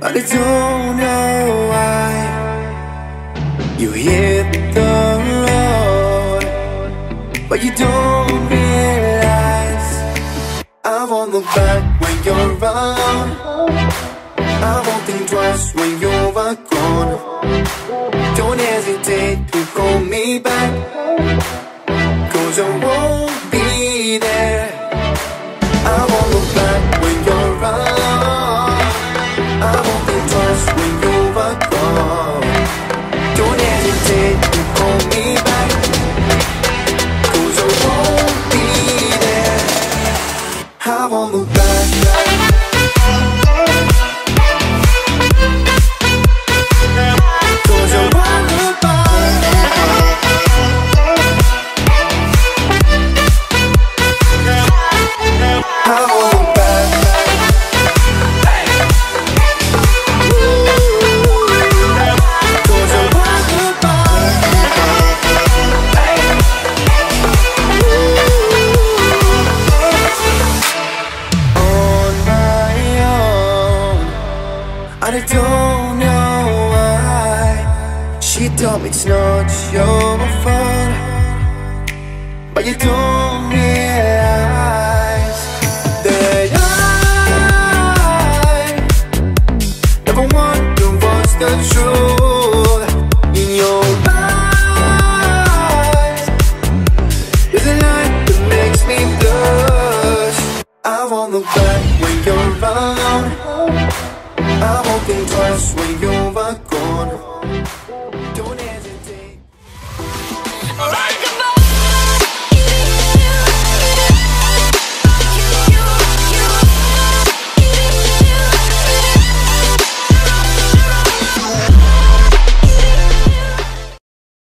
I don't know why you hit the road, but you don't realize I won't look back when you're around. I won't think twice when you're gone. Don't hesitate to call me back, 'cause I won't be there. I won't look back when you're around. I won't think twice when you're gone. Don't hesitate to call me back, 'cause I won't be there. I won't look back. I don't know why she told me it's not your fault, but you don't realize that I never wonder what's the truth. In your eyes there's a light that makes me blush. I won't look back when you're around.